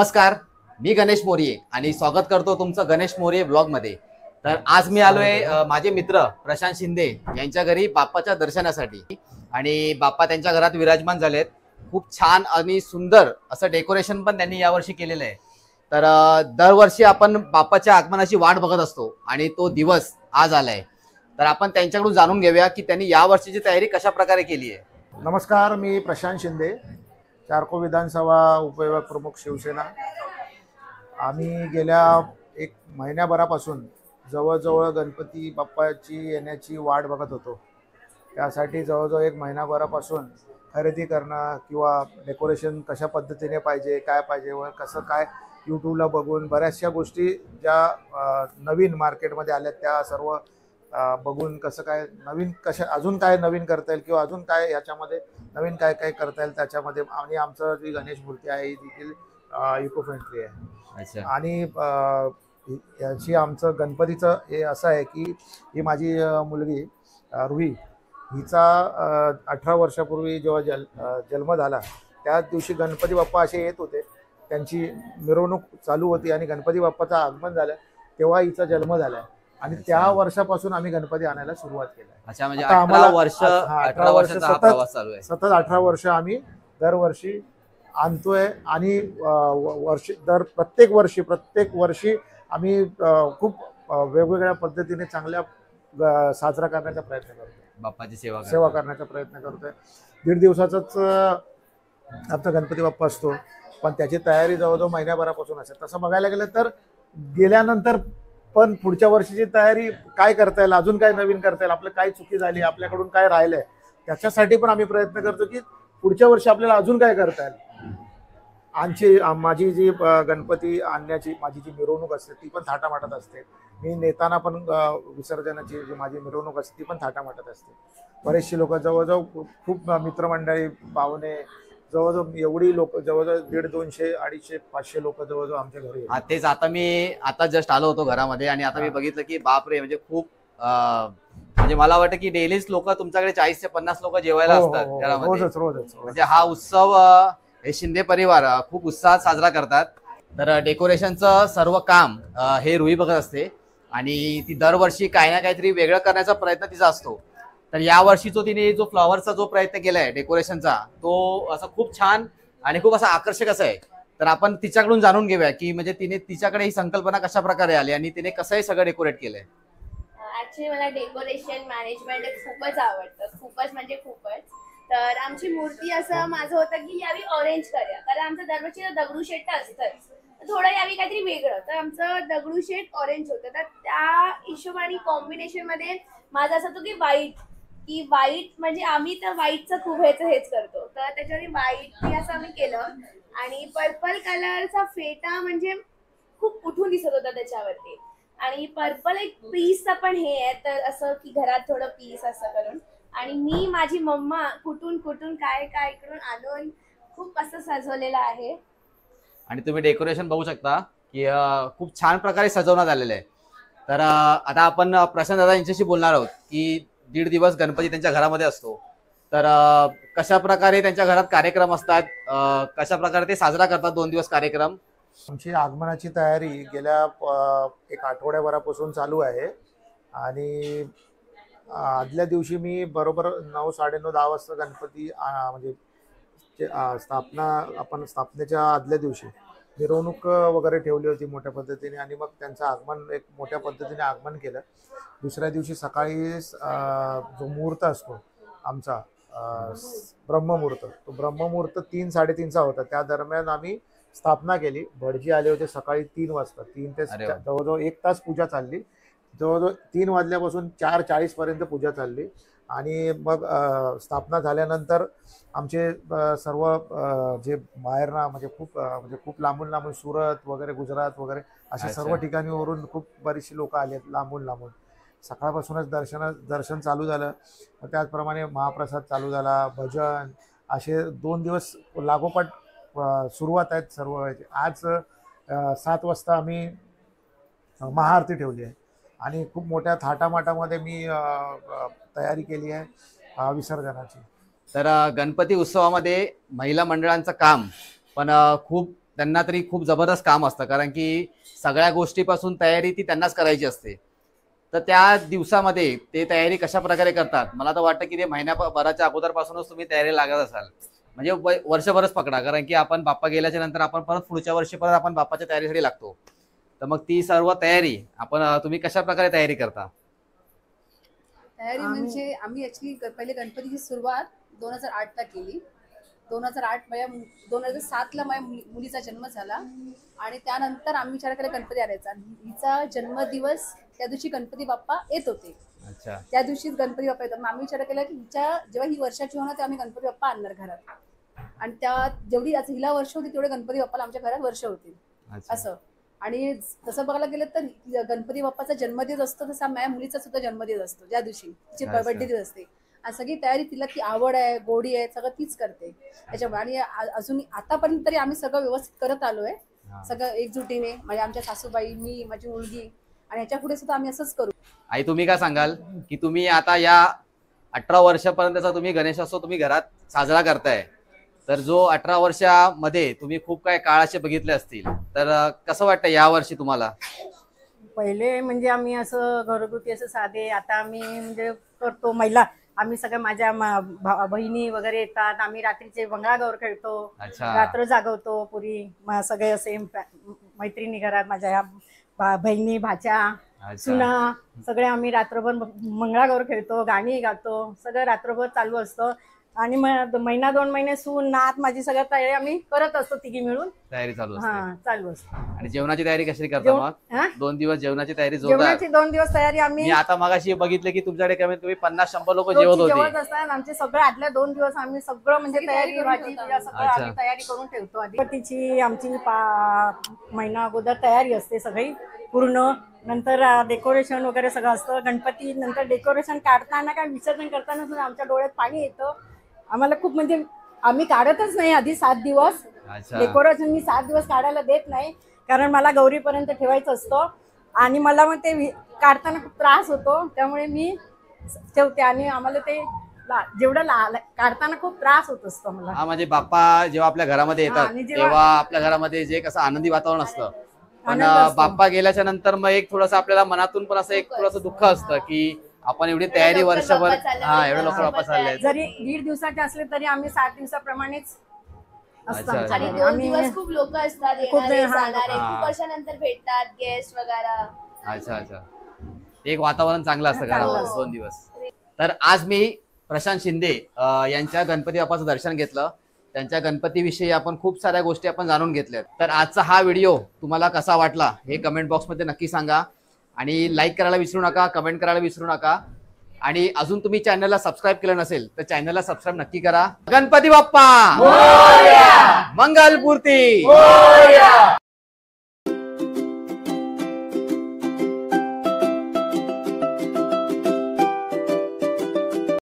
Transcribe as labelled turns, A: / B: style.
A: नमस्कार, मी गणेश मोरे आणि स्वागत करतो तुमचं गणेश मोरे ब्लॉगमध्ये। तर आज मी आलोय माझे मित्र प्रशांत शिंदे यांच्या घरी बाप्पाच्या दर्शनासाठी आणि बाप्पा त्यांच्या घरात विराजमान झालेत। खूप छान आणि सुंदर असं डेकोरेशन पण त्यांनी यावर्षी केलेलं आहे। तर दरवर्षी आपण बाप्पाच्या आगमनाची वाट बघत असतो आणि तो दिवस आज आलाय। तर आपण त्यांच्याकडून जाणून घेऊया की त्यांनी यावर्षीची तयारी कशा प्रकारे केली आहे।
B: नमस्कार, मी प्रशांत शिंदे, चारको विधानसभा उपविभाग प्रमुख शिवसेना। आम्ही गेल्या एक महिन्याभरापासून जवळजवळ गणपती बाप्पाची येण्याची वाट बघत होतो। त्यासाठी जवळजवळ एक महिनाभरापासून खरेदी करणं किंवा डेकोरेशन कशा पद्धतीने पाहिजे, काय पाहिजे व कसं काय यूट्यूबला बघून बऱ्याचशा गोष्टी ज्या नवीन मार्केटमध्ये आल्या त्या सर्व बघून कसं काय नवीन अजून काय नवीन करता येईल किंवा अजून काय याच्यामध्ये नवीन काय काय करता येईल त्याच्यामध्ये। आणि आमचं जी गणेश मूर्ती आहे ही देखील इको फ्रेंडली आहे। आणि याची आमचं गणपतीचं हे असं आहे की ही माझी मुलगी रुही, हिचा 18 वर्षापूर्वी जेव्हा जन्म झाला त्याच दिवशी गणपती बाप्पा असे येत होते, त्यांची मिरवणूक चालू होती आणि गणपती बाप्पाचं आगमन झालं तेव्हा हिचा जन्म झाला आणि त्या वर्षापासून आम्ही गणपती आणायला सुरुवात केली।
A: अच्छा, म्हणजे 18 वर्ष
B: सतत 18 वर्ष आम्ही दरवर्षी आणतोय आणि प्रत्येक वर्षी आम्ही खूप वेगवेगळ्या पद्धतीने चांगल्या साजरा करण्याचा प्रयत्न करतोय,
A: बाप्पाची
B: सेवा करण्याचा प्रयत्न करतोय। 1.5 दिवसाचाच आमचा गणपती बाप्पा असतो, पण त्याची तयारी जवळजवळ महिन्याभरापासून असते। तसं बघायला गेलं तर गेल्यानंतर पण पुढच्या वर्षीची तयारी काय करता येईल, अजून काय नवीन करता येईल, आपलं काय चुकी झाली, आपल्याकडून काय राहिलंय त्याच्यासाठी पण आम्ही प्रयत्न करतो की पुढच्या वर्षी आपल्याला अजून काय करता येईल। माझी जी गणपती आणण्याची माझी जी मिरवणूक असते ती पण थाटामाटात असते। मी नेताना पण विसर्जनाची जी माझी मिरवणूक असते ती पण थाटामाटात असते। बरेचशी लोक जवळजवळ खूप मित्रमंडळी पाहुणे जवळजवळ एवढी लोक जवळजवळ 150, 200, 250, 500 लोक जवळजवळ आमच्या घरी।
A: तेच आता जस्ट आलो होतो घरामध्ये आणि आता मी बघितलं की बापरे, म्हणजे खूप म्हणजे मला वाटतं की डेलीच लोक तुमच्याकडे 40 ते 50 लोक जेवायला असतात घरामध्ये।
B: रोजच
A: म्हणजे हा उत्सव हे शिंदे परिवार खूप उत्साहात साजरा करतात। तर डेकोरेशनचं सर्व काम हे रुही बघत असते आणि ती दरवर्षी काही ना काहीतरी वेगळं करण्याचा प्रयत्न तिचा असतो। तर यावर्षी तिने जो फ्लॉवरचा जो प्रयत्न केलाय डेकोरेशनचा तो असं खूप छान आणि खूप असा आकर्षक असा आहे। तर आपण तिच्याकडून जाणून घेऊया की म्हणजे तिच्याकडे ही संकल्पना कशा प्रकारे आली आणि तिने कसं हे सगळं डेकोरेट केलंय।
C: ऍक्च्युली मला डेकोरेशन मॅनेजमेंट खूपच आवडतं, खूपच म्हणजे खूपच। तर आमची मूर्ती असं माझं होतं की यावी ऑरेंज करूया, कारण आमचं दरवर्षी दगडूशेठ असतंच, थोडं यावी काहीतरी वेगळं। तर आमचं दगडूशेठ ऑरेंज होतं, तर त्या हिशोबाने कॉम्बिनेशन मध्ये माझं असं होतं की व्हाईट म्हणजे आम्ही तर व्हाईटचं खूप हेच करतो, तर त्याच्यावर व्हाईट असं आम्ही केलं। आणि पर्पल कलरचा फेटा म्हणजे खूप उठून दिसत होता त्याच्यावरती। आणि पर्पल एक पीसचा पण हे आहे, तर असं की घरात थोडं पीस असं करून आणि मी माझी मम्मा कुठून काय इकडून आणून खूप असं सजवलेलं आहे।
A: आणि तुम्ही डेकोरेशन बघू शकता की खूप छान प्रकारे सजवण्यात आलेलं आहे। तर आता आपण प्रशांत दादा यांच्याशी बोलणार आहोत की 1.5 दिवस गणपती त्यांच्या घरामध्ये असतो। तर कशा प्रकारे त्यांच्या घरात कार्यक्रम असतात, कशा प्रकारे ते साजरा करतात 2 दिवस कार्यक्रम।
B: आमची आगमनाची तयारी गेल्या एक आठवड्याभरापासून चालू आहे आणि आदल्या दिवशी मी बरोबर 9, 9:30, 10 वाजता गणपती म्हणजे स्थापनेच्या आदल्या दिवशी मिरवणूक वगैरे ठेवली होती मोठ्या पद्धतीने आणि मग त्यांचं आगमन एक मोठ्या पद्धतीने आगमन केलं। दुसऱ्या दिवशी सकाळी जो मुहूर्त असतो आमचा ब्रह्ममुहूर्त, तो ब्रह्ममुहूर्त 3, 3:30चा होता। त्या दरम्यान आम्ही स्थापना केली। भटजी आले होते सकाळी 3 वाजता, 3 ते जवळजवळ 1 तास पूजा चालली। जवळजवळ 3 वाजल्यापासून 4:40 पर्यंत पूजा चालली आणि मग स्थापना झाल्यानंतर आमचे सर्व जे बाहेरना म्हणजे खूप लांबून सुरत वगैरे, गुजरात वगैरे अशा सर्व ठिकाणीवरून खूप बरीचशी लोक आलेत लांबून। सकाळपासूनच दर्शन चालू झालं, त्याचप्रमाणे महाप्रसाद चालू झाला, भजन, असे 2 दिवस लागोपाठ सुरुवात आहेत सर्व। आज 7 वाजता आम्ही महाआरती ठेवली आहे आणि खूप मोठ्या थाटामाटामध्ये मी तयारी केली आहे विसर्जनाची।
A: तर गणपती उत्सवामध्ये महिला मंडळांचं काम पण खूप त्यांना तरी खूप जबरदस्त काम असतं, कारण की सगळ्या गोष्टीपासून तयारी ती त्यांनाच करायची असते. तर त्या दिवसामध्ये ते तयारी कशा प्रकारे करतात, मला तर वाटतं की ते महिन्याभराच्या अगोदरपासूनच तुम्ही तयारी लागत असाल. म्हणजे वर्षभरच पकडा, कारण की आपण बाप्पा गेल्याच्या नंतर आपण परत पुढच्या वर्षी परत आपण बाप्पाच्या तयारीसाठी लागतो. तर मग ती सर्व तयारी तुम्ही कशा प्रकारे तयारी करता?
D: तयारी म्हणजे आम्ही ऍक्च्युली पहिले गणपतीची सुरुवात 2008ला केली. 2007ला माझ्या मुलीचा जन्म झाला आणि त्यानंतर आम्ही विचार केला गणपती आणायचा. हिचा जन्मदिवस त्या दिवशी गणपती बाप्पा येत होते.
A: अच्छा.
D: त्या दिवशीच गणपती बाप्पा येतात. मग आम्ही विचार केला की जेव्हा ही वर्षाची होणार तेव्हा आम्ही गणपती बाप्पा आणणार घरात. आणि त्या जेवढी आज हिला वर्ष होती तेवढे गणपती बाप्पाला आमच्या घरात वर्ष होतील असं. आणि तसं बघायला गेलं तर गणपती बाप्पाचा जन्मदिवस असतो तसा माझ्या मुलीचा सुद्धा जन्मदिवस असतो, ज्या दिवशी तिची बर्थडे दिवस असते. आणि सगळी तयारी तिला ती आवड आहे, गोडी आहे, सगळं तीच करते त्याच्यामुळे. आणि अजून आतापर्यंत तरी आम्ही सगळं व्यवस्थित करत आलोय, सगळं एकजुटीने. म्हणजे आमच्या सासूबाई, मी, माझी मुलगी, आणि ह्याच्या पुढे सुद्धा आम्ही असंच करू.
A: आई, तुम्ही काय सांगाल की तुम्ही आता या 18 वर्षापर्यंतचा तुम्ही गणेशोत्सव तुम्ही घरात साजरा करताय, तर जो 18 वर्षामध्ये तुम्ही खूप काय काळ असे बघितले असतील, तर कसं वाटतं या वर्षी तुम्हाला?
E: पहिले म्हणजे आम्ही असं घरगुती असं साधे, आता आम्ही म्हणजे करतो महिला, आम्ही सगळ्या माझ्या बहिणी वगैरे येतात, आम्ही रात्रीचे मंगळागौर खेळतो, रात्र जागवतो पुरी सगळे असे मैत्रिणी घरात, माझ्या ह्या बहिणी, भाच्या, सुना, सगळे आम्ही रात्रभर मंगळागौर खेळतो, गाणी गातो, सगळं रात्रभर चालू असतं. आणि महिना 2 महिने सून नात माझी सगळं तयारी आम्ही करत असतो, तिघी मिळून तयारी चालू असते.
A: आणि जेवणाची तयारी कशी करता मग? 2 दिवस जेवणाची तयारी
E: जेवणाची 2 दिवस तयारी आम्ही.
A: आता मगाशी बघितलं की तुमच्याकडे कमीत कमी 50-100 लोक जेवत
E: असतात. आमचे सगळे आदल्या 2 दिवस आम्ही सगळं म्हणजे तयारी भाजी सगळं आम्ही तयारी करून ठेवतो. आधी तिची आमची महिना अगोदर तयारी असते सगळी पूर्ण. नंतर डेकोरेशन वगैरे सगळं असतं. गणपती नंतर डेकोरेशन काढताना काय विसर्जन करताना सुद्धा आमच्या डोळ्यात पाणी येतं. आम्हाला खूप म्हणजे आम्ही काढतच नाही आधी 7 दिवस डेकोरेशन. मी 7 दिवस काढायला देत नाही, कारण मला गौरीपर्यंत ठेवायचं असतं आणि मला मग ते काढताना खूप त्रास होतो, त्यामुळे मी ठेवते. आणि आम्हाला ते जेवढं काढताना खूप त्रास होत असतो मला.
A: हा, म्हणजे बाप्पा जेव्हा आपल्या घरामध्ये येतात तेव्हा आपल्या घरामध्ये जे कसं आनंदी वातावरण असतं, पण बाप्पा गेल्याच्या नंतर मग एक थोडंसं आपल्याला मनातून पण असं एक थोडंसं दुःख असतं की आपण एवढी तयारी वर्षभर, एवढे लोक वापस आले.
E: जरी 1.5 दिवसाचे असले तरी आम्ही 7 दिवसाप्रमाणेच असतात.
C: आणि 2 दिवस खूप लोक असतात, येणारे जाणारे, खूप वर्षानंतर भेटतात गेस्ट वगैरे.
A: अच्छा. एक वातावरण चांगलं असतं घरामध्ये 2 दिवस. तर आज मी प्रशांत शिंदे यांच्या गणपती बाप्पाचं दर्शन घेतलं. त्यांच्या गणपतीविषयी आपण खूप साऱ्या गोष्टी आपण जाणून घेतल्यात. तर आजचा हा व्हिडिओ तुम्हाला कसा वाटला हे कमेंट बॉक्समध्ये नक्की सांगा. आणि लाईक करायला विसरू नका, कमेंट करायला विसरू नका. आणि अजून तुम्ही चॅनलला सबस्क्राईब केलं नसेल तर चॅनलला सबस्क्राईब नक्की करा. गणपती बाप्पा मोरया, मंगलमूर्ती मोरया.